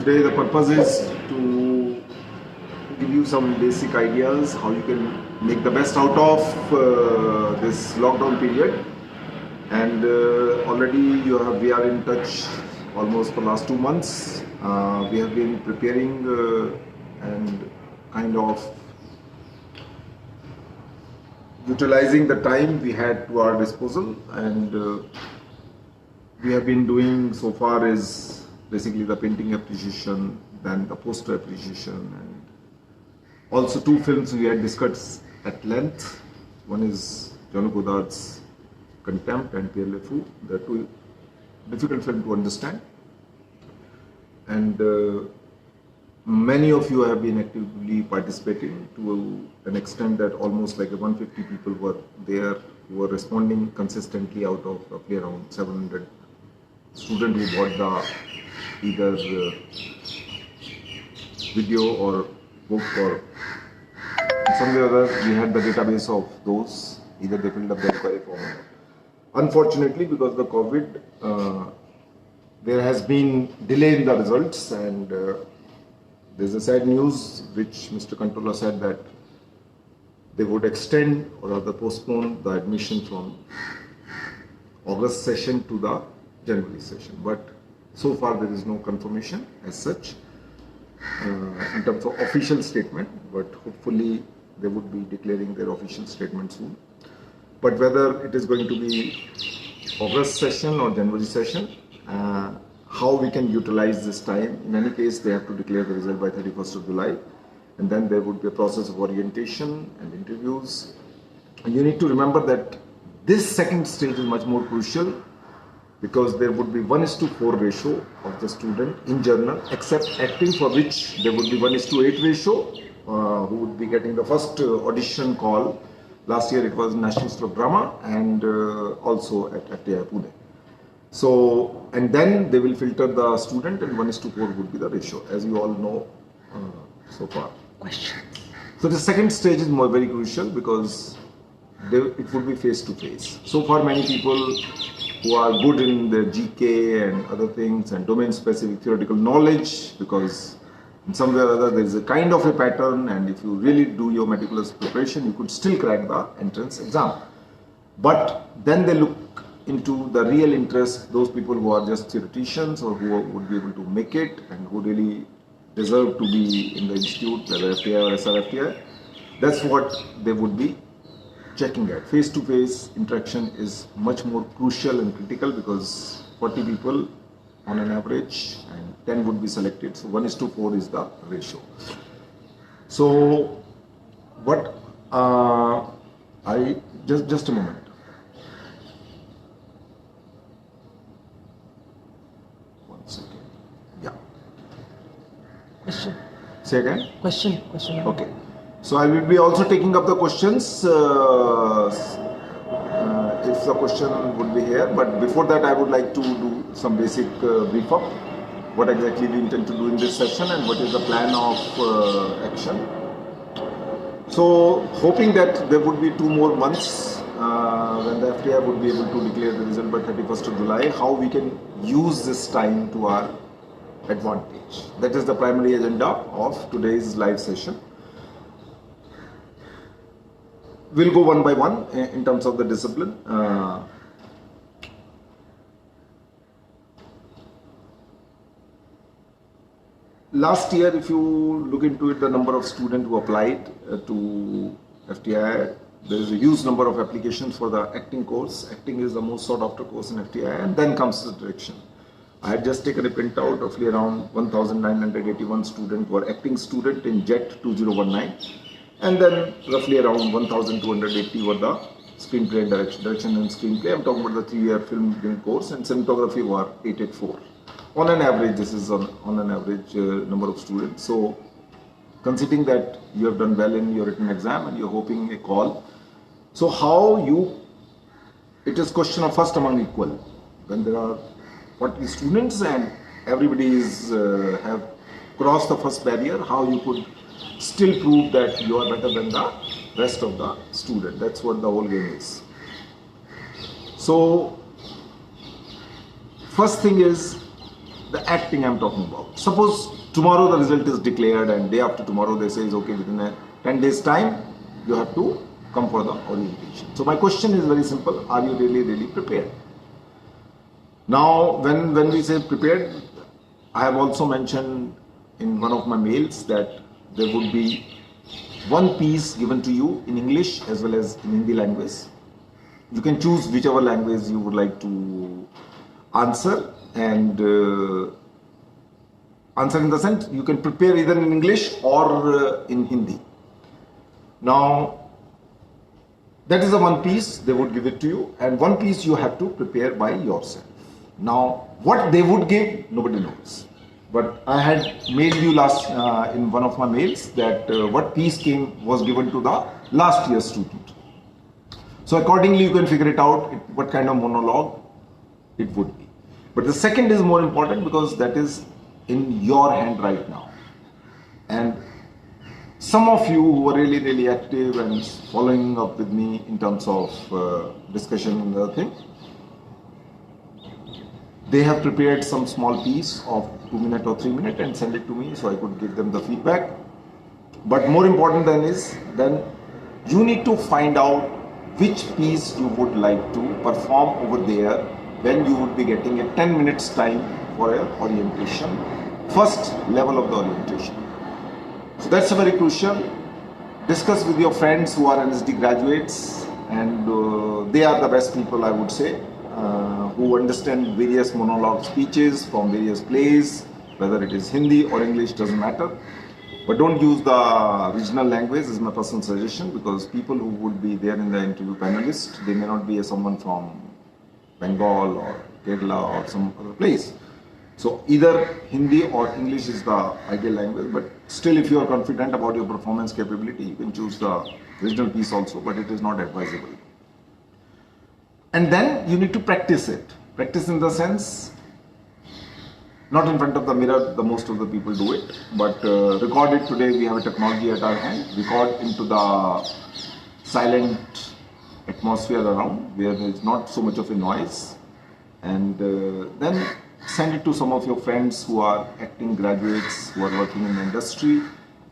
Today the purpose is to give you some basic ideas how you can make the best out of this lockdown period. And already we are in touch almost for last 2 months. We have been preparing and kind of utilizing the time we had to our disposal, and we have been doing so far is basically the painting appreciation, then the poster appreciation, and also two films we had discussed at length. One is John Godard's Contempt and Pierre Le Fou. They are two difficult films to understand, and many of you have been actively participating to an extent that almost like 150 people were there who were responding consistently out of roughly around 700 students who bought the either video or book, or some way or other we had the database of those, either they filled up the inquiry form or not. Unfortunately, because of the COVID, there has been delay in the results, and there's a sad news which Mr. Controller said that they would extend or rather postpone the admission from August session to the January session. But so far there is no confirmation as such in terms of official statement, but hopefully they would be declaring their official statement soon. But whether it is going to be August session or January session, how we can utilize this time, in any case they have to declare the result by 31st of July, and then there would be a process of orientation and interviews. And you need to remember that this second stage is much more crucial, because there would be 1:4 ratio of the student in journal, except acting, for which there would be 1:8 ratio, who would be getting the first audition call. Last year it was National School of Drama, and also at FTI Pune. So, and then they will filter the student, and 1:4 would be the ratio, as you all know so far. Question. So the second stage is very crucial, because it would be face to face. So far many people who are good in their GK and other things and domain specific theoretical knowledge, because in some way or other there is a kind of a pattern, and if you really do your meticulous preparation you could still crack the entrance exam. But then they look into the real interest, those people who are just theoreticians or who would be able to make it and who really deserve to be in the institute, whether FTI or SRFTI. That's what they would be checking at. Face-to-face interaction is much more crucial and critical, because 40 people on an average and 10 would be selected. So 1:4 is the ratio. So what just a moment. One second. Yeah. Question. Say again. Question. Okay. So I will be also taking up the questions if the question would be here. But before that, I would like to do some basic brief up. What exactly we intend to do in this session and what is the plan of action. So hoping that there would be 2 more months when the FTI would be able to declare the result by 31st of July, how we can use this time to our advantage. That is the primary agenda of today's live session. We'll go one by one in terms of the discipline. Last year, if you look into it, the number of students who applied to FTI, there is a huge number of applications for the acting course. Acting is the most sought after course in FTI, and then comes the direction. I had just taken a printout. Roughly around 1,981 students were acting student in JET 2019. And then roughly around 1,280 were the screenplay and direction and screenplay. I'm talking about the 3-year film course, and cinematography were 884. On an average, this is on an average number of students. So considering that you have done well in your written exam and you're hoping a call. So it is question of first among equal. When there are 40 students and everybody have crossed the first barrier, how you could still prove that you are better than the rest of the student. That's what the whole game is. So first thing is the acting I'm talking about. Suppose tomorrow the result is declared and day after tomorrow they say, okay, within a 10 days time, you have to come for the orientation. So my question is very simple. Are you really prepared? Now, when we say prepared, I have also mentioned in one of my mails that there would be one piece given to you in English as well as in Hindi language. You can choose whichever language you would like to answer, and answer in the sense you can prepare either in English or in Hindi. Now, that is the one piece they would give it to you, and one piece you have to prepare by yourself. Now, what they would give, nobody knows. But I had mailed you last in one of my mails that what piece was given to the last year's student. So accordingly, you can figure it out what kind of monologue it would be. But the second is more important because that is in your hand right now. And some of you who are really active and following up with me in terms of discussion and other thing, they have prepared some small piece of 2 minutes or 3 minutes and send it to me so I could give them the feedback. But more important then you need to find out which piece you would like to perform over there when you would be getting a 10 minutes time for an orientation, first level of the orientation. So that's a very crucial. Discuss with your friends who are NSD graduates, and they are the best people, I would say, who understand various monologue speeches from various plays, whether it is Hindi or English, doesn't matter. But don't use the regional language is my personal suggestion, because people who would be there in the interview panelist, they may not be someone from Bengal or Kerala or some other place. So either Hindi or English is the ideal language, but still if you are confident about your performance capability, you can choose the regional piece also, but it is not advisable. And then you need to practice it. Practice in the sense, not in front of the mirror, the most of the people do it, but record it. Today we have a technology at our hand. Record into the silent atmosphere around where there is not so much of a noise, and then send it to some of your friends who are acting graduates, who are working in the industry.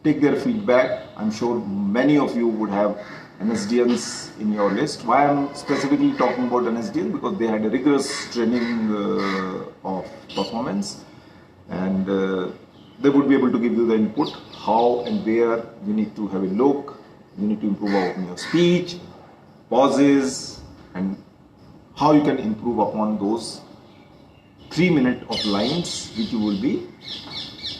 Take their feedback. I'm sure many of you would have NSDNs in your list. Why I'm specifically talking about NSDN? Because they had a rigorous training of performance, and they would be able to give you the input, how and where you need to have a look, you need to improve on your speech, pauses, and how you can improve upon those 3 minutes of lines which you will be.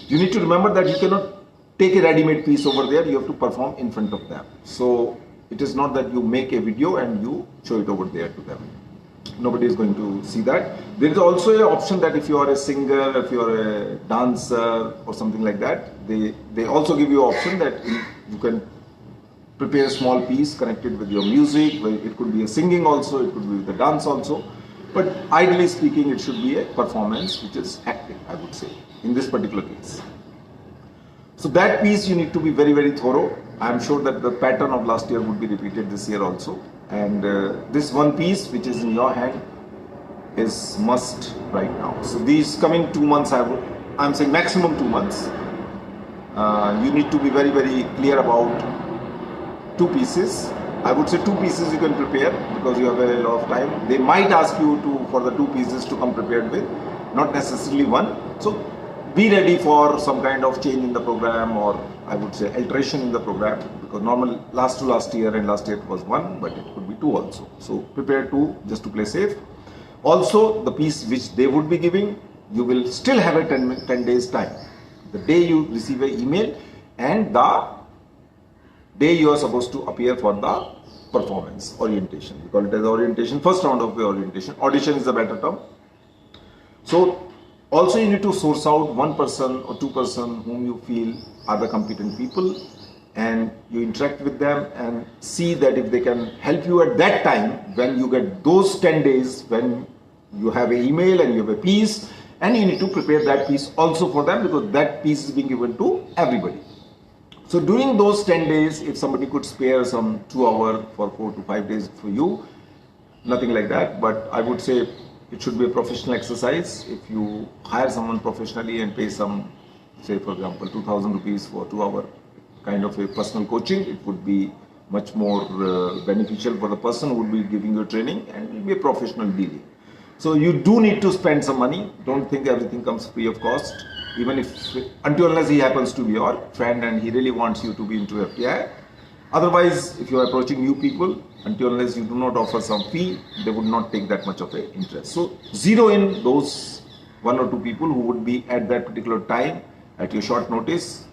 You need to remember that you cannot take a ready-made piece over there, you have to perform in front of them. So it is not that you make a video and you show it over there to them. Nobody is going to see that. There is also an option that if you are a singer, if you are a dancer or something like that, they also give you an option that you can prepare a small piece connected with your music. It could be a singing also, it could be with a dance also. But ideally speaking, it should be a performance which is acting, I would say, in this particular case. So that piece you need to be very thorough. I am sure that the pattern of last year would be repeated this year also. And this one piece which is in your hand is must right now. So these coming 2 months, I'm saying maximum 2 months, you need to be very clear about 2 pieces. I would say 2 pieces you can prepare because you have a lot of time. They might ask you for the 2 pieces to come prepared with, not necessarily one. So be ready for some kind of change in the program, or I would say alteration in the program, because normal last year and last year it was 1, but it could be 2 also. So prepare 2 just to play safe. Also the piece which they would be giving, you will still have a 10 days time. The day you receive an email and the day you are supposed to appear for the performance, orientation. We call it as orientation, first round of the orientation. Audition is a better term. So also you need to source out 1 person or 2 person whom you feel are the competent people, and you interact with them and see that if they can help you at that time when you get those 10 days, when you have an email and you have a piece, and you need to prepare that piece also for them, because that piece is being given to everybody. So during those 10 days, if somebody could spare some 2 hours for 4 to 5 days for you, nothing like that, but I would say it should be a professional exercise. If you hire someone professionally and pay some, say for example, 2,000 rupees for 2 hour kind of a personal coaching, it would be much more beneficial for the person who would be giving you training, and it will be a professional dealing. So you do need to spend some money. Don't think everything comes free of cost. Even if, until unless he happens to be your friend and he really wants you to be into FTI. Otherwise, if you are approaching new people, until unless you do not offer some fee, they would not take that much of a interest. So zero in those 1 or 2 people who would be at that particular time at your short notice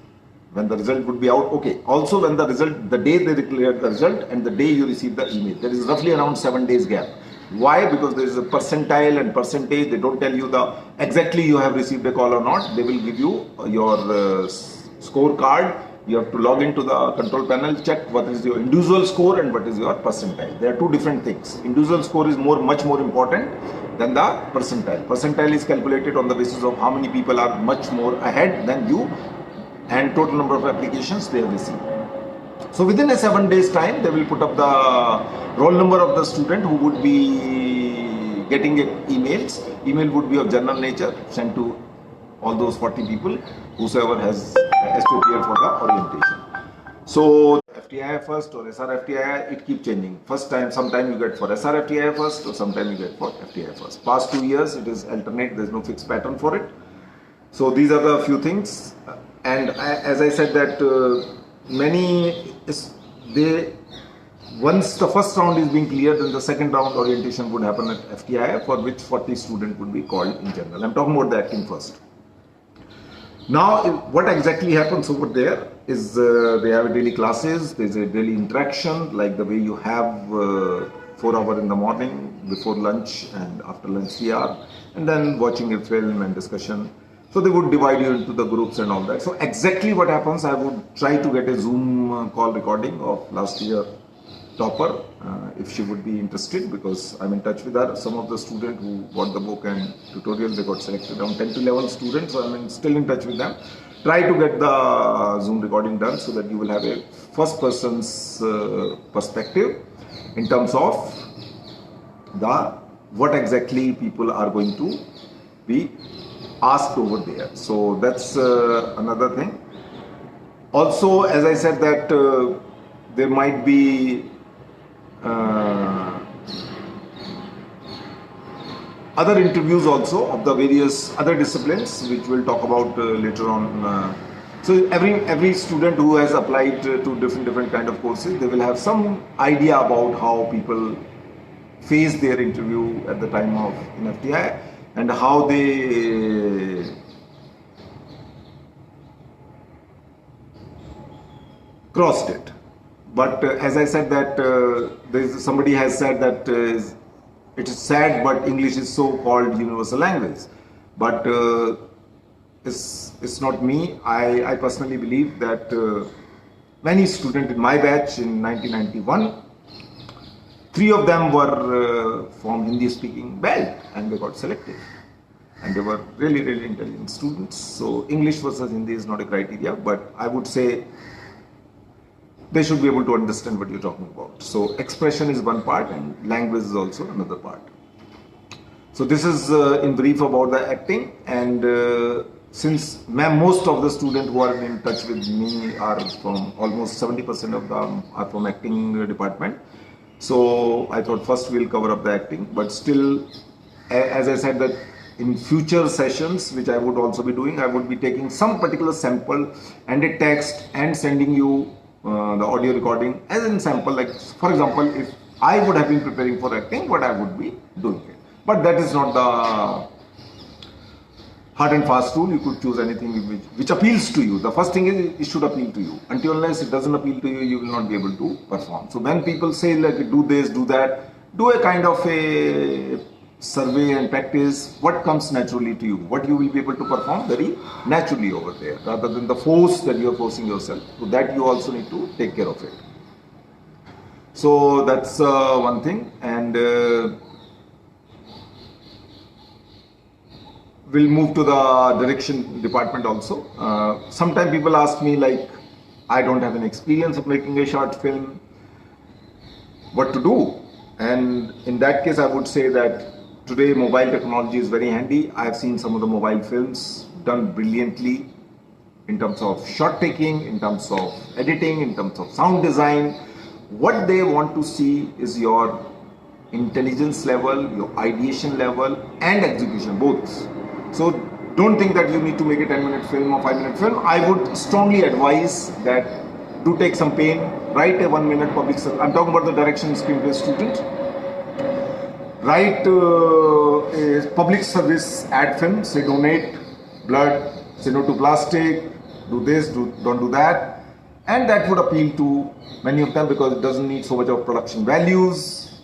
when the result would be out. Okay. Also, when the result, the day they declare the result and the day you receive the email, there is roughly around 7 days gap. Why? Because there is a percentile and percentage. They don't tell you the exactly you have received a call or not. They will give you your scorecard. You have to log into the control panel, check what is your individual score and what is your percentile. There are 2 different things. Individual score is much more important than the percentile. Percentile is calculated on the basis of how many people are much more ahead than you and total number of applications they have received. So within a 7 days time, they will put up the roll number of the student who would be getting emails. Email would be of general nature, sent to all those 40 people, whosoever has to appear for the orientation. So FTI first or SRFTI, it keeps changing. First time, sometime you get for SRFTI first, or sometime you get for FTI first. Past 2 years, it is alternate. There is no fixed pattern for it. So these are the few things. And as I said that once the first round is being cleared, then the second round orientation would happen at FTI, for which 40 students would be called in general. I'm talking about the acting first. Now, what exactly happens over there is they have daily classes, there's a daily interaction, like the way you have 4 hours in the morning, before lunch and after lunch 3 hours, and then watching a film and discussion. So they would divide you into the groups and all that. So exactly what happens, I would try to get a Zoom call recording of last year topper, if she would be interested, because I'm in touch with her. Some of the students who bought the book and tutorial, they got selected, around 10 to 11 students, so I'm still in touch with them. Try to get the Zoom recording done so that you will have a first person's perspective in terms of what exactly people are going to be asked over there. So that's another thing. Also, as I said that there might be other interviews also of the various other disciplines, which we'll talk about later on. So every student who has applied to different kind of courses, they will have some idea about how people face their interview at the time of FTI and how they crossed it. But as I said that somebody has said that it is sad, but English is so-called universal language. But it's not me. I personally believe that many students in my batch in 1991, 3 of them were from Hindi-speaking belt, and they got selected. And they were really, really intelligent students. So English versus Hindi is not a criteria, but I would say they should be able to understand what you're talking about. So expression is one part and language is also another part. So this is in brief about the acting, and since most of the students who are in touch with me are from, almost 70% of them are from acting department. So I thought first we'll cover up the acting, but still, as I said that in future sessions, which I would also be doing, I would be taking some particular sample and a text and sending you the audio recording as in sample. Like for example, if I would have been preparing for acting, what I would be doing it. But that is not the hard and fast rule. You could choose anything which appeals to you. The first thing is it should appeal to you. Until unless it doesn't appeal to you, you will not be able to perform. So when people say like do this, do that, do a kind of a survey and practice what comes naturally to you, what you will be able to perform very naturally over there, rather than the force that you are forcing yourself. So that you also need to take care of it. So that's one thing, and we'll move to the direction department also. Sometimes people ask me like, I don't have an experience of making a short film, what to do? And in that case, I would say that Today, mobile technology is very handy. I have seen some of the mobile films done brilliantly in terms of shot taking, in terms of editing, in terms of sound design. What they want to see is your intelligence level, your ideation level, and execution, both. So don't think that you need to make a 10-minute film or 5-minute film. I would strongly advise that do take some pain, write a 1-minute public service. I'm talking about the direction screenplay student. Write a public service ad film, say donate blood, say no to plastic, do this, don't do that. And that would appeal to many of them because it doesn't need so much of production values.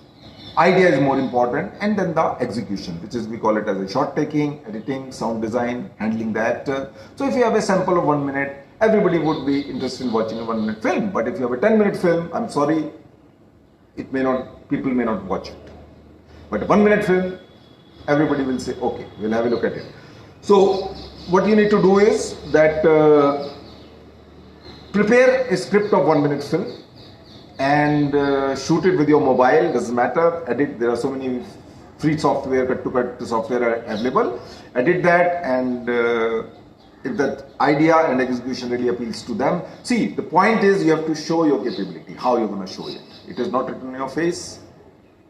Idea is more important, and then the execution, which is we call it as a shot taking, editing, sound design, handling that. So if you have a sample of 1 minute, everybody would be interested in watching a 1-minute film. But if you have a 10-minute film, I'm sorry, people may not watch it. But a 1-minute film, everybody will say, okay, we'll have a look at it. So what you need to do is that prepare a script of 1-minute film and shoot it with your mobile, doesn't matter, edit, there are so many free software, cut software are available, edit that, and if that idea and execution really appeals to them. See, the point is you have to show your capability, how you're going to show it. It is not written on your face,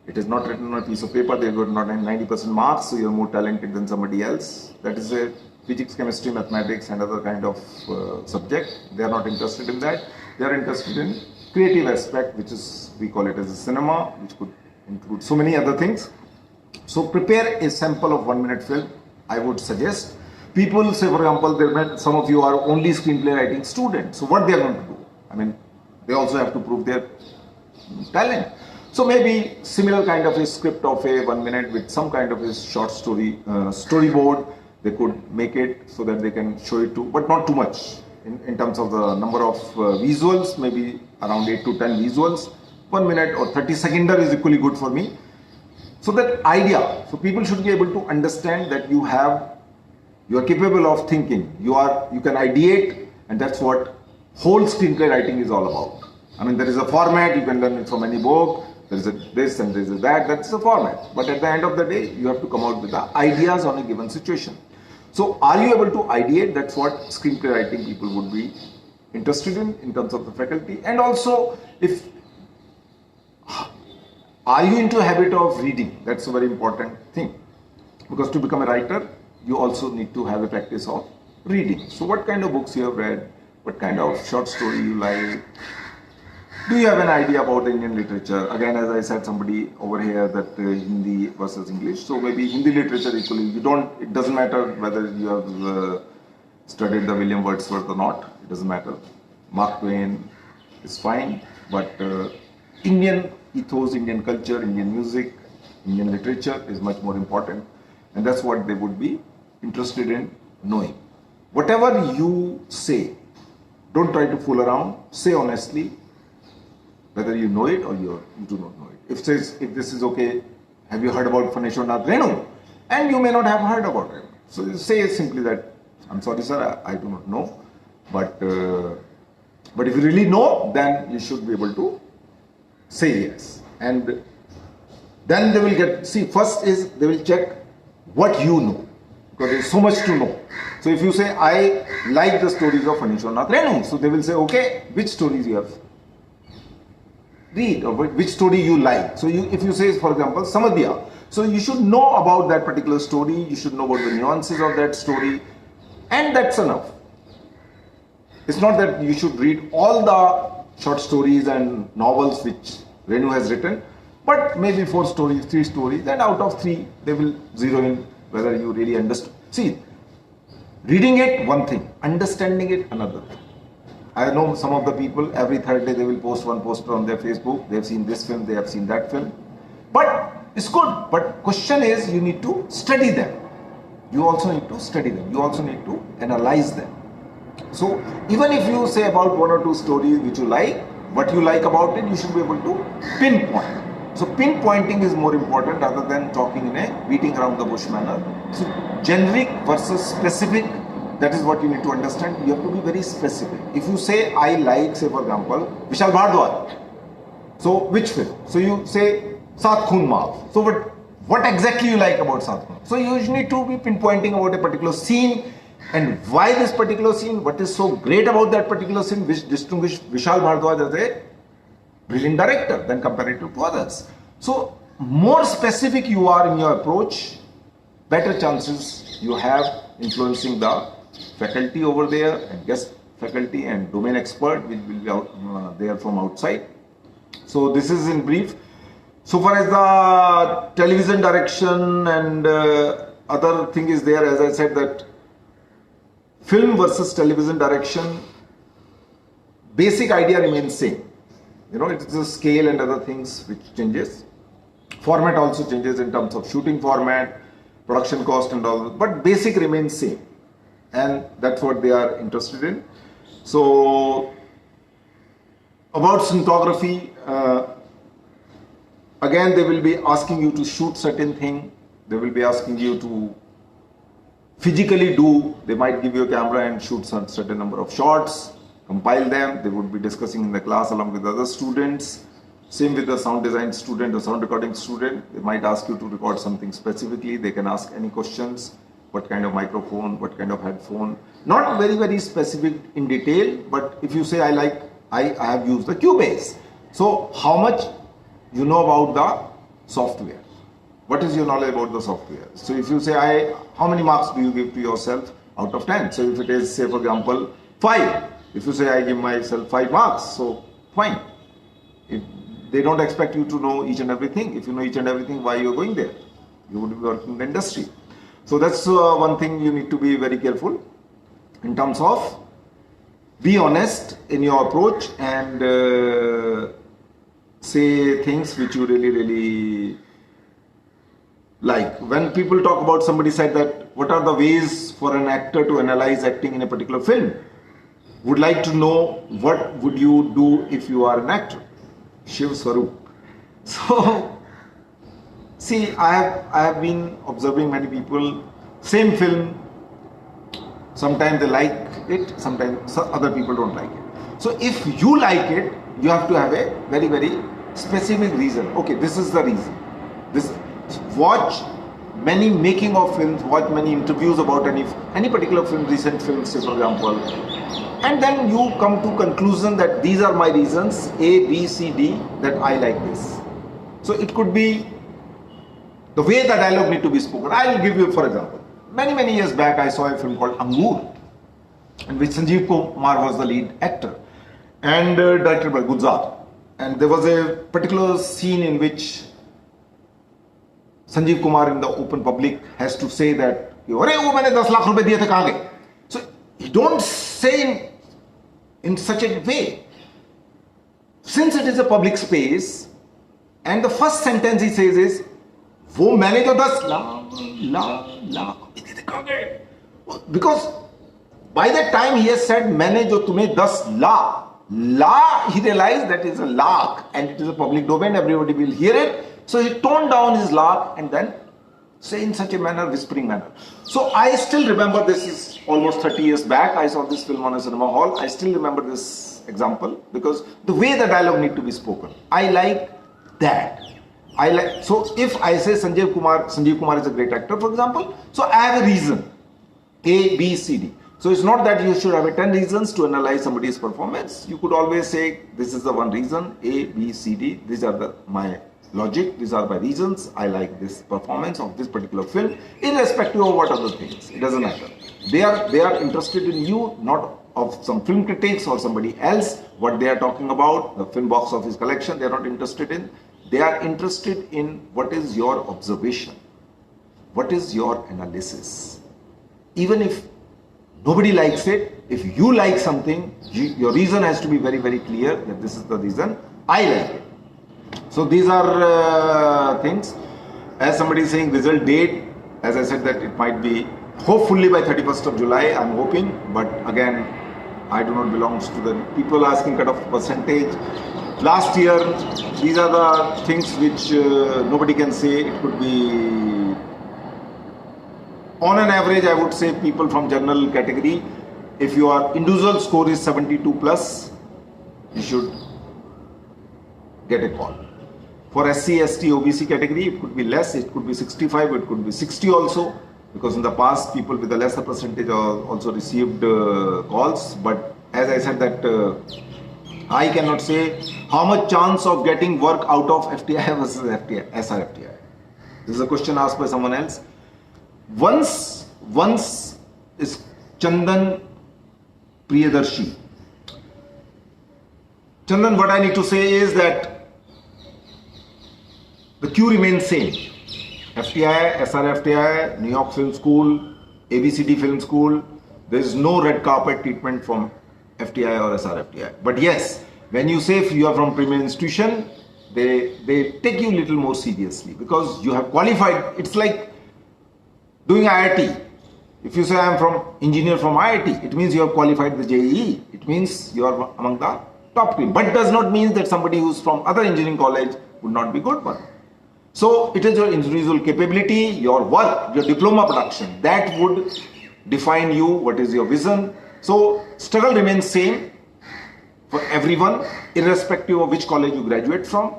it is not written on a piece of paper, they got not 90% marks, so you're more talented than somebody else. That is a physics, chemistry, mathematics and other kind of subject. They are not interested in that. They are interested in creative aspect, which is, we call it as a cinema, which could include so many other things. So prepare a sample of 1-minute film, I would suggest. People say, for example, some of you are only screenplay writing students. So what they are going to do? I mean, they also have to prove their talent. So maybe similar kind of a script of a 1 minute with some kind of a short story, storyboard, they could make it so that they can show it to, but not too much. In terms of the number of visuals, maybe around 8 to 10 visuals. 1 minute or 30-seconder is equally good for me. So that idea, so people should be able to understand that you are capable of thinking. You can ideate, and that's what whole screenplay writing is all about. I mean, there is a format, you can learn it from any book. There is a this and there is a that, that's the format. But at the end of the day, you have to come out with the ideas on a given situation. So are you able to ideate? That's what screenplay writing people would be interested in terms of the faculty. And also, are you into a habit of reading? That's a very important thing. Because to become a writer, you also need to have a practice of reading. So what kind of books you have read? What kind of short story you like? Do you have an idea about Indian literature? Again, as I said, somebody over here that Hindi versus English. So maybe Hindi literature equally. It doesn't matter whether you have studied the William Wordsworth or not. It doesn't matter. Mark Twain is fine. But Indian ethos, Indian culture, Indian music, Indian literature is much more important. And that's what they would be interested in knowing. Whatever you say, don't try to fool around. Say honestly, whether you know it or you do not know it. If this is okay, have you heard about Phaneshwar Nath Renu? And you may not have heard about it. So you say simply that, I'm sorry sir, I do not know. But if you really know, then you should be able to say yes. And then they will first is they will check what you know. Because there is so much to know. So if you say, I like the stories of Phaneshwar Nath Renu, so they will say, okay, which stories you have read or which story you like. So if you say, for example, Samadhya, so you should know about that particular story, you should know about the nuances of that story, and that's enough. It's not that you should read all the short stories and novels which Renu has written, but maybe 4 stories, 3 stories, and out of 3, they will zero in whether you really understood. See, reading it, one thing, understanding it, another thing. I know some of the people, every Thursday they will post one poster on their Facebook. They have seen this film, they have seen that film. But it's good. But question is, you need to study them. You also need to study them. You also need to analyze them. So even if you say about 1 or 2 stories which you like, what you like about it, you should be able to pinpoint. So pinpointing is more important rather than talking in a beating around the bush manner. So generic versus specific, that is what you need to understand. You have to be very specific. If you say, I like, say for example, Vishal Bhardwaj. So which film? So you say, Saath Khoon Maaf. So What exactly you like about South Korea? So you need to be pinpointing about a particular scene and why this particular scene, what is so great about that particular scene which distinguished Vishal Bhardwaj as a brilliant director than comparative to others. So more specific you are in your approach, better chances you have influencing the faculty over there and guest faculty and domain expert which will be out, there from outside. So this is in brief. So far as the television direction and other thing is there, as I said, that film versus television direction, basic idea remains same. You know, it's the scale and other things which changes. Format also changes in terms of shooting format, production cost and all, but basic remains same. And that's what they are interested in. So about cinematography, again they will be asking you to shoot certain thing. They will be asking you to physically do. They might give you a camera and shoot some certain number of shots, compile them. They would be discussing in the class along with other students. Same with the sound design student or sound recording student. They might ask you to record something specifically. They can ask any questions. What kind of microphone, what kind of headphone. Not very, very specific in detail, but if you say I have used the Cubase. So how much you know about the software? What is your knowledge about the software? So if you say how many marks do you give to yourself out of 10? So if it is, say for example, 5. If you say I give myself 5 marks, so fine. They don't expect you to know each and everything. If you know each and everything, why you are going there? You would be working in the industry. So that's one thing you need to be very careful in terms of be honest in your approach and say things which you really, really like. When people talk about, somebody said that what are the ways for an actor to analyze acting in a particular film? Would like to know what would you do if you are an actor? Shiv Swaroop. So, see, I have been observing many people, same film, sometimes they like it, sometimes other people don't like it. So if you like it, you have to have a very, very specific reason. Okay, this is the reason. Watch many making of films, watch many interviews about any particular film, recent films, say for example, and then you come to conclusion that these are my reasons, A, B, C, D, that I like this. So it could be the way the dialogue need to be spoken. I will give you, for example, many years back I saw a film called Angur, in which Sanjeev Kumar was the lead actor and directed by Gulzar. And there was a particular scene in which Sanjeev Kumar in the open public has to say that, "Arey, wo maine 10 lakh rupees diye the, kahan gaye?" So you don't say in such a way. Since it is a public space, and the first sentence he says is, "Wo maine to 10 lakh rupees diye the, kahan gaye?" Because by that time he has said, "Maine jo tumhe 10 lakh," he realized that is a lakh and it is a public domain, everybody will hear it. So he toned down his lakh and then say in such a manner, whispering manner. So I still remember, this is almost 30 years back, I saw this film on a cinema hall. I still remember this example because the way the dialogue need to be spoken, I like that. So if I say Sanjeev Kumar is a great actor, for example, so I have a reason, A, B, C, D. So it's not that you should have 10 reasons to analyze somebody's performance. You could always say, this is the one reason, A, B, C, D, these are my logic, these are my reasons, I like this performance of this particular film, irrespective of what other things, it doesn't matter. They are interested in you, not of some film critics or somebody else, what they are talking about, the film box office collection, they are not interested in. They are interested in what is your observation, what is your analysis. Even if nobody likes it, if you like something, your reason has to be very, very clear that this is the reason I like it. So these are things. As somebody is saying, result date, as I said that it might be hopefully by 31st of July, I'm hoping, but again, I do not belong to the people asking cut-off percentage. Last year, these are the things which nobody can say. It could be, on an average, I would say people from general category, if your individual score is 72 plus, you should get a call. For SC, ST, OBC category, it could be less, it could be 65, it could be 60 also, because in the past, people with a lesser percentage also received calls. But as I said that I cannot say how much chance of getting work out of FTI versus FTI, SRFTI. This is a question asked by someone else. Once is Chandan Priyadarshi. Chandan, what I need to say is that the queue remains same. FTI, SRFTI, New York Film School, ABCD Film School, there is no red carpet treatment from FTI or SRFTI. But yes, when you say you are from premier institution, they take you a little more seriously because you have qualified. It's like doing IIT. If you say I am from engineer from IIT, it means you have qualified the JEE. It means you are among the top team. But does not mean that somebody who is from other engineering college would not be good one. So it is your individual capability, your work, your diploma production that would define you, what is your vision. So struggle remains same for everyone, irrespective of which college you graduate from.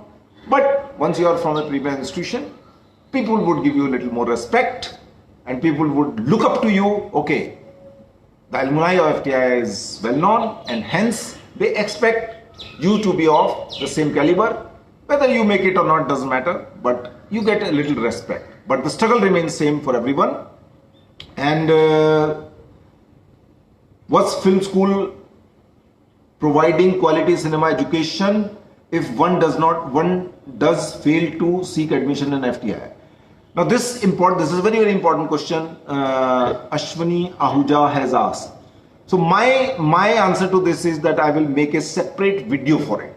But once you are from a premier institution, people would give you a little more respect and people would look up to you. Okay, the alumni of FTI is well known and hence they expect you to be of the same caliber. Whether you make it or not doesn't matter, but you get a little respect. But the struggle remains same for everyone. And was film school providing quality cinema education if one does fail to seek admission in FTI? Now this is a very, very important question Ashwani Ahuja has asked. So my answer to this is that I will make a separate video for it.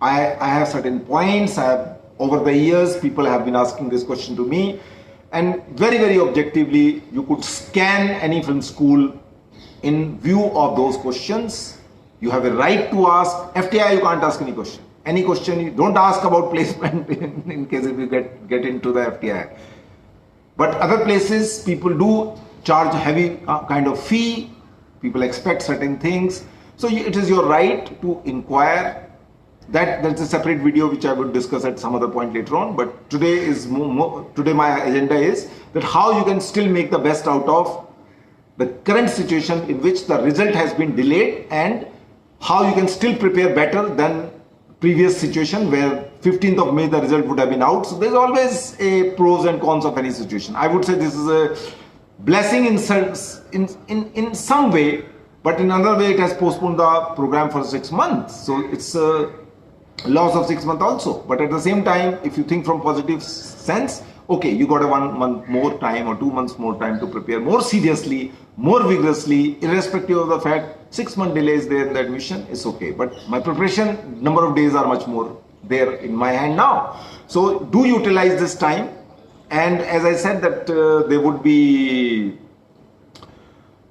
I have certain points. Over the years, people have been asking this question to me, and very, very objectively, you could scan any film school in view of those questions. You have a right to ask. FTI, you can't ask any question. Any question, you don't ask about placement in case if you get into the FTI. But other places, people do charge a heavy kind of fee. People expect certain things. So it is your right to inquire. That's a separate video which I would discuss at some other point later on. But today my agenda is that how you can still make the best out of the current situation in which the result has been delayed and how you can still prepare better than previous situation where 15th of May the result would have been out. So there's always a pros and cons of any situation. I would say this is a blessing in some way, but in another way it has postponed the program for 6 months. So it's a loss of 6 months also. But at the same time, if you think from positive sense, okay, you got a 1 month more time or 2 months more time to prepare more seriously, more vigorously, irrespective of the fact 6 month delays there in the admission, it's okay. But my preparation number of days are much more there in my hand now. So do utilize this time. And as I said that there would be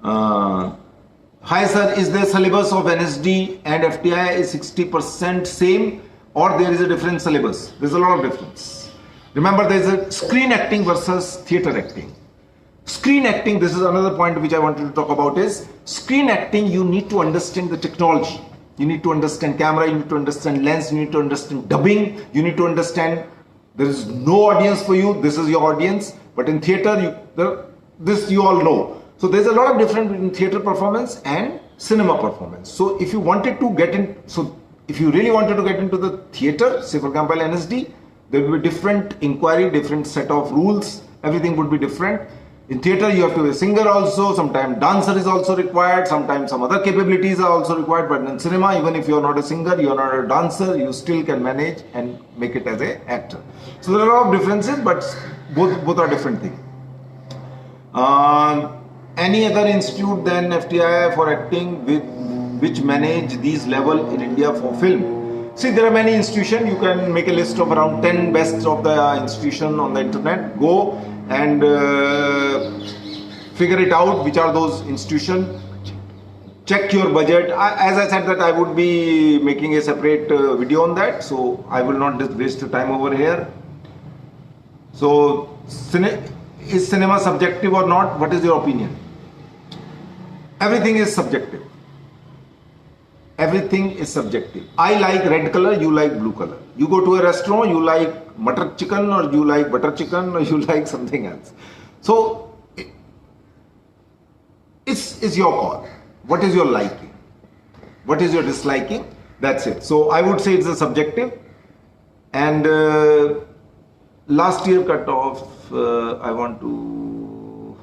hi sir, is the syllabus of NSD and FTI is 60% same or there is a different syllabus? There's a lot of difference. Remember, there's a screen acting versus theatre acting. Screen acting, this is another point which I wanted to talk about, is screen acting, you need to understand the technology. You need to understand camera, you need to understand lens, you need to understand dubbing, you need to understand there is no audience for you, this is your audience. But in theatre, this you all know. So there's a lot of difference between theatre performance and cinema performance. So if you wanted to get in, so if you really wanted to get into the theatre, say for example NSD, there will be different inquiry, different set of rules, everything would be different. In theatre, you have to be a singer also, sometimes dancer is also required, sometimes some other capabilities are also required, but in cinema, even if you are not a singer, you are not a dancer, you still can manage and make it as an actor. So there are a lot of differences, but both are different things. Any other institute than FTI for acting which manage these level in India for film? See, there are many institutions. You can make a list of around 10 best of the institution on the internet. Go and figure it out which are those institutions. Check your budget. As I said that I would be making a separate video on that, so I will not just waste your time over here. So is cinema subjective or not? What is your opinion? Everything is subjective. everything is subjective. I like red color, you like blue color. You go to a restaurant, you like mutton chicken or you like butter chicken or you like something else. So it's your call. What is your liking? What is your disliking? That's it. So I would say it's a subjective. And last year cut off, I want to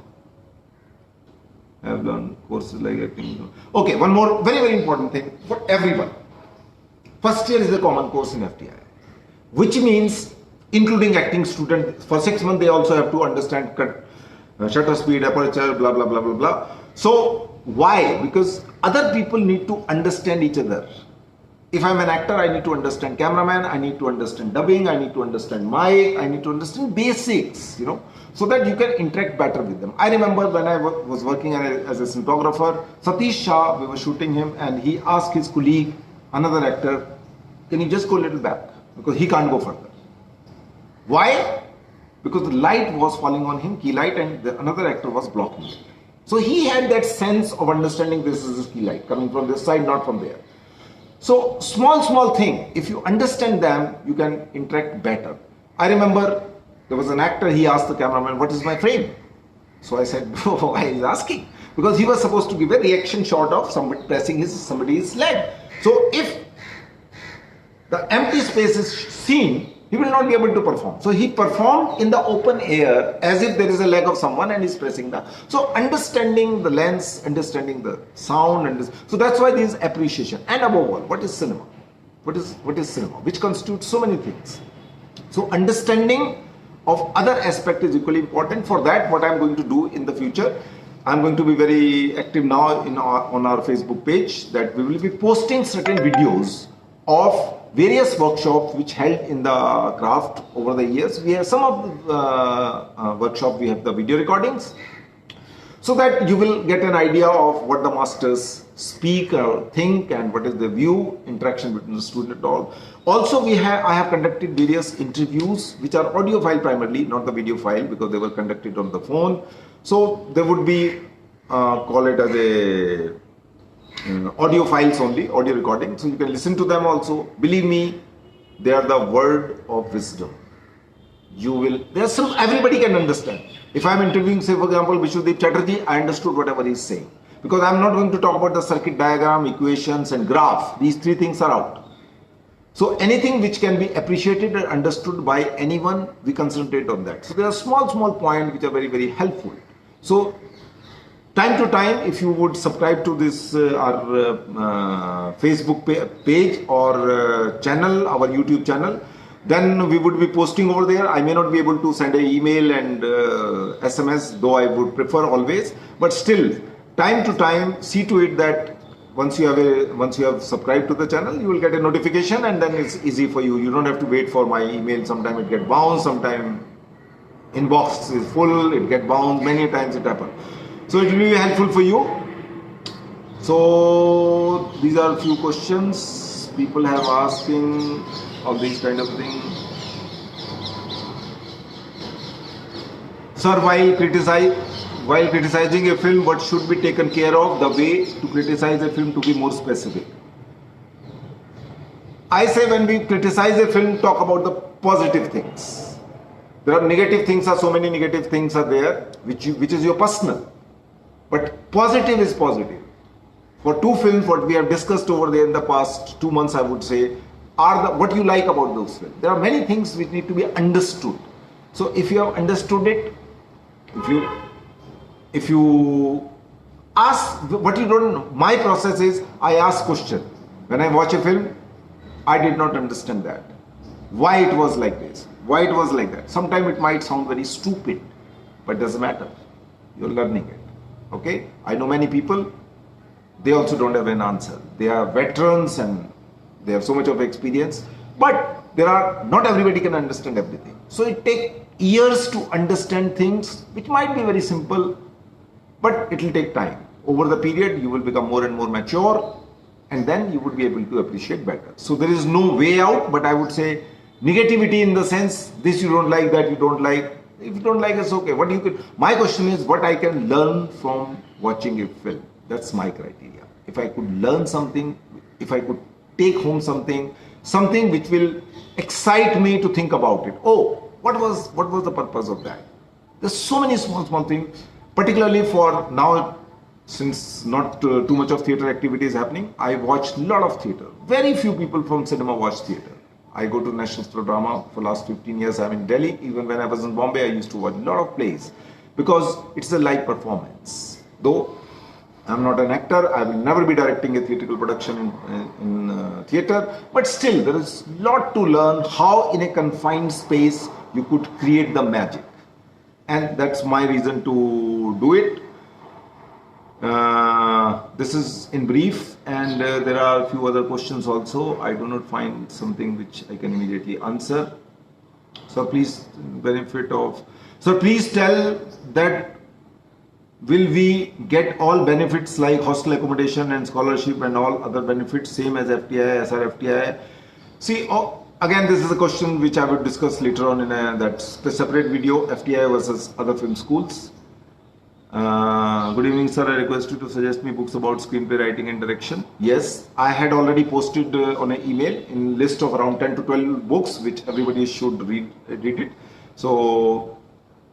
have done courses like acting. Okay, one more very, very important thing for everyone. First year is a common course in FTI, which means including acting student, for 6 months they also have to understand shutter speed, aperture, blah, blah, blah, blah, blah. So why? Because other people need to understand each other. If I'm an actor, I need to understand cameraman, I need to understand dubbing, I need to understand mic, I need to understand basics, so that you can interact better with them. I remember when I was working as a cinematographer, Satish Shah, we were shooting him and he asked his colleague, another actor, can you just go a little back? Because he can't go further. Why? Because the light was falling on him, key light, and another actor was blocking it. So he had that sense of understanding this is his key light, coming from this side, not from there. So small thing, if you understand them, you can interact better. I remember there was an actor, he asked the cameraman, what is my frame? So I said, bro, why is asking? Because he was supposed to give a reaction shot of somebody pressing somebody's leg. So if the empty space is seen, he will not be able to perform. So he performed in the open air as if there is a leg of someone and he's pressing the. So understanding the lens, understanding the sound, so that's why there is appreciation. And above all, what is cinema? What is cinema? Which constitutes so many things. So understanding of other aspect is equally important. For that, what I'm going to do in the future, I'm going to be very active now on our Facebook page, that we will be posting certain videos of various workshops which held in the craft over the years. We have some of the workshop, we have the video recordings, so that you will get an idea of what the masters speak or think and what is the view, interaction between the student and all. Also, I have conducted various interviews which are audio file primarily, not the video file, because they were conducted on the phone. So there would be, call it as a audio files only, audio recording, so you can listen to them also. Believe me, they are the word of wisdom. Everybody can understand. If I am interviewing, say for example, Vishnudeep Chatterjee, I understood whatever he is saying. Because I am not going to talk about the circuit diagram, equations and graph. These three things are out. So anything which can be appreciated and understood by anyone, we concentrate on that. So there are small points which are very, very helpful. So time to time, if you would subscribe to this our Facebook page or channel, our YouTube channel, then we would be posting over there. I may not be able to send an email and SMS, though I would prefer always. But still, time to time, see to it that once you have subscribed to the channel, you will get a notification, and then it's easy for you. You don't have to wait for my email. Sometimes it gets bounced, sometimes inbox is full, it gets bounced. Many times it happens. So it will be helpful for you. So these are a few questions people have asking, all these kind of things. Sir, while criticizing a film, what should be taken care of? The way to criticize a film to be more specific. I say when we criticize a film, talk about the positive things. There are negative things, so many negative things are there, which is your personal. But positive is positive. For two films, what we have discussed over there in the past 2 months, I would say, are what you like about those films. There are many things which need to be understood. So if you have understood it, if you ask what you don't know, my process is I ask question. When I watch a film, I did not understand that. Why it was like this? Why it was like that? Sometimes it might sound very stupid, but doesn't matter. You're learning it. Okay? I know many people, they also don't have an answer. They are veterans and they have so much of experience, but not everybody can understand everything. So it takes years to understand things which might be very simple, but it will take time. Over the period, you will become more and more mature, and then you would be able to appreciate better. So there is no way out, but I would say negativity in the sense, this you don't like, that you don't like. If you don't like, it's okay. My question is what I can learn from watching a film. That's my criteria. If I could learn something if I could take home something which will excite me to think about it. Oh, what was the purpose of that? There's so many small things, particularly for now, since not too much of theatre activity is happening. I watch a lot of theatre. Very few people from cinema watch theatre. I go to National School of Drama for last 15 years. I'm in Delhi. Even when I was in Bombay, I used to watch a lot of plays because it's a live performance. Though I'm not an actor, I will never be directing a theatrical production in theatre, but still there is a lot to learn how in a confined space you could create the magic. And that's my reason to do it. This is in brief, and there are a few other questions also. I do not find something which I can immediately answer. So please please tell that will we get all benefits like hostel accommodation and scholarship and all other benefits same as FTI, SRFTI? See, again, this is a question which I will discuss later on in that separate video, FTI versus other film schools. Good evening, sir. I request you to suggest me books about screenplay writing and direction. Yes, I had already posted on an email in list of around 10 to 12 books which everybody should read it. So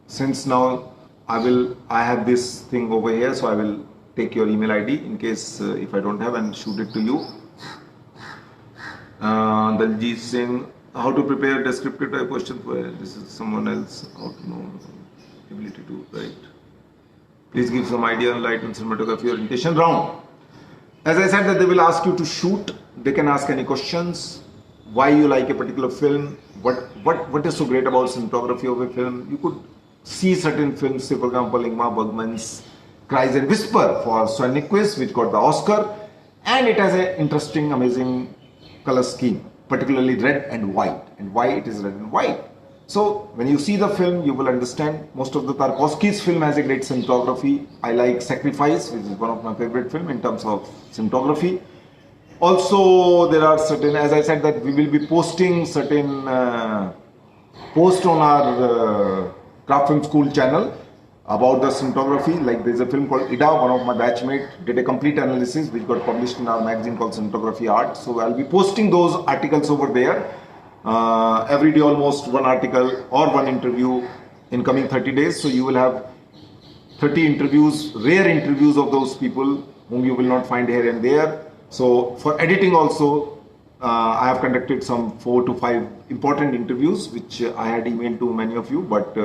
since now I have this thing over here, so I will take your email ID in case if I don't have, and shoot it to you. Daljit Singh, how to prepare descriptive type question for this is someone else. How to know ability to write. Please give some idea on light and cinematography orientation round. As I said that they will ask you to shoot. They can ask any questions. Why you like a particular film? What is so great about cinematography of a film? You could see certain films, say for example Ingmar Bergman's Cries and Whisper for Sven Nykvist, which got the Oscar, and it has an interesting, amazing color scheme, particularly red and white. And why it is red and white? So when you see the film, you will understand. Most of the Tarkovsky's film has a great cinematography. I like Sacrifice, which is one of my favorite film in terms of cinematography. Also, there are certain, as I said, that we will be posting certain posts on our Craft Film School channel about the cinematography. Like there's a film called Ida, one of my batchmate did a complete analysis which got published in our magazine called Cinematography Art. So I'll be posting those articles over there. Every day almost one article or one interview in coming 30 days. So you will have 30 interviews, rare interviews of those people whom you will not find here and there. So for editing also, I have conducted some 4 to 5 important interviews which I had emailed to many of you, but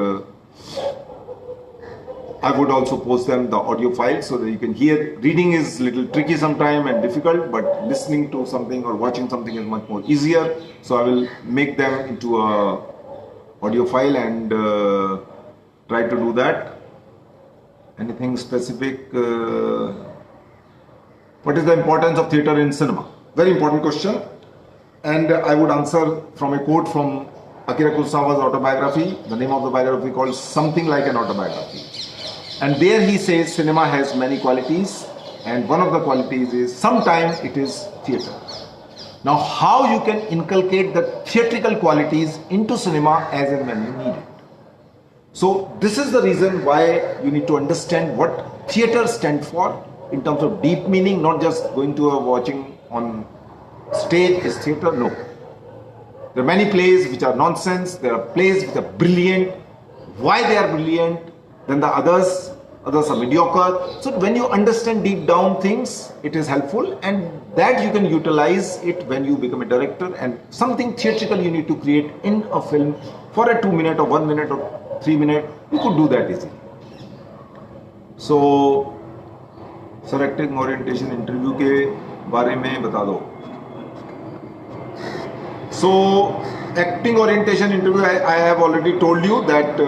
I would also post them the audio file so that you can hear. Reading is a little tricky sometimes and difficult, but listening to something or watching something is much more easier. So I will make them into a audio file and try to do that. Anything specific? What is the importance of theatre in cinema? Very important question. And I would answer from a quote from Akira Kurosawa's autobiography. The name of the biography called Something Like an Autobiography. And there he says cinema has many qualities, and one of the qualities is sometimes it is theatre. Now how you can inculcate the theatrical qualities into cinema as and when you need it. So this is the reason why you need to understand what theatre stands for in terms of deep meaning, not just going to a watching on stage is theatre, no. There are many plays which are nonsense, there are plays which are brilliant. Why they are brilliant? Then the others are mediocre. So when you understand deep down things, it is helpful, and that you can utilize it when you become a director. And something theatrical you need to create in a film for a 2 minute or 1 minute or 3 minute, you could do that easily. So sir acting orientation interview के बारे में बता दो. So acting orientation interview, I have already told you that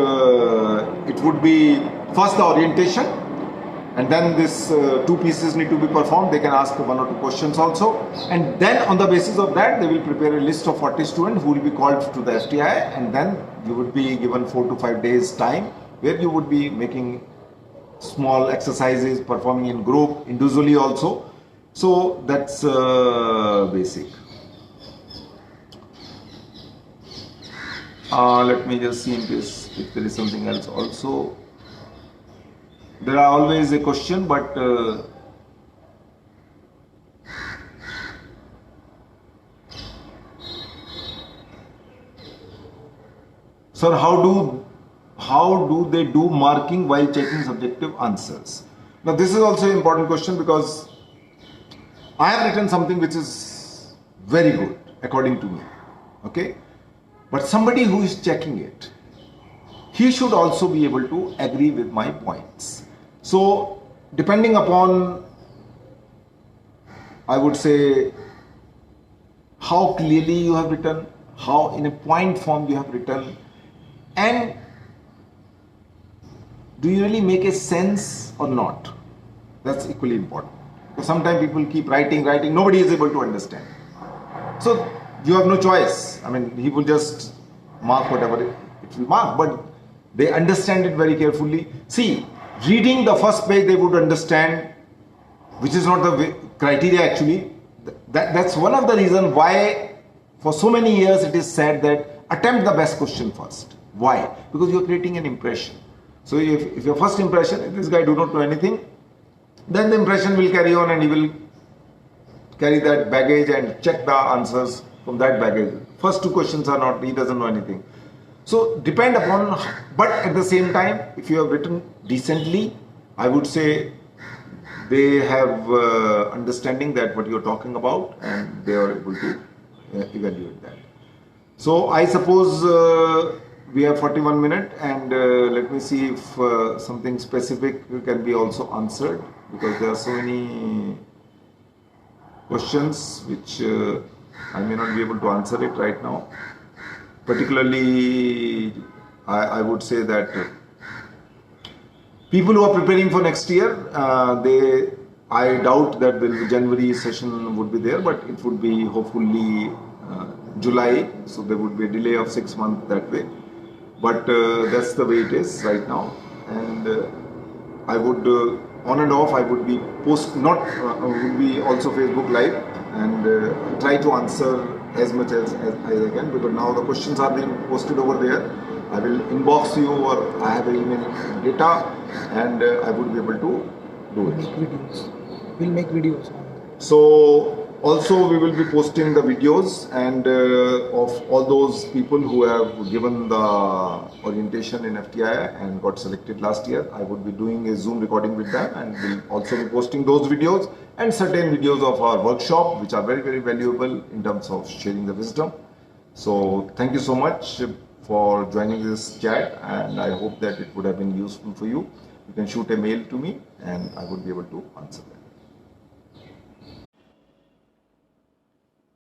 it would be first the orientation, and then this 2 pieces need to be performed. They can ask 1 or 2 questions also, and then on the basis of that they will prepare a list of 40 students who will be called to the FTI, and then you would be given 4 to 5 days time where you would be making small exercises, performing in group, individually also. So that's basic. Let me just see in case if there is something else also. There are always a question, but Sir, how do they do marking while checking subjective answers? Now this is also an important question because I have written something which is very good according to me. Okay? But somebody who is checking it, he should also be able to agree with my points. So depending upon, I would say, how clearly you have written, how in a point form you have written, and do you really make a sense or not? That's equally important. So sometimes people keep writing, nobody is able to understand. So you have no choice. I mean, he will just mark whatever it will mark, but they understand it very carefully. See, reading the first page, they would understand, which is not the criteria actually. That's one of the reasons why for so many years it is said that attempt the best question first. Why? Because you are creating an impression. So if your first impression, if this guy do not know anything, then the impression will carry on and he will carry that baggage and check the answers from that baggage. First two questions are not, he doesn't know anything. So depend upon, but at the same time, if you have written decently, I would say they have understanding that what you're talking about and they are able to evaluate that. So I suppose we have 41 minutes and let me see if something specific can be also answered, because there are so many questions which I may not be able to answer it right now. Particularly, I would say that people who are preparing for next year, I doubt that the January session would be there, but it would be hopefully July, so there would be a delay of 6 months that way. But that's the way it is right now, and I would on and off I would be would be also Facebook Live and try to answer as much as I can, because now the questions are being posted over there. I will inbox you, or I have an email data, and I would be able to do it. Make videos. We'll make videos on that. So also we will be posting the videos and of all those people who have given the orientation in FTI and got selected last year. I would be doing a Zoom recording with them, and will also be posting those videos and certain videos of our workshop, which are very, very valuable in terms of sharing the wisdom. So thank you so much for joining this chat, and I hope that it would have been useful for you. You can shoot a mail to me and I would be able to answer that.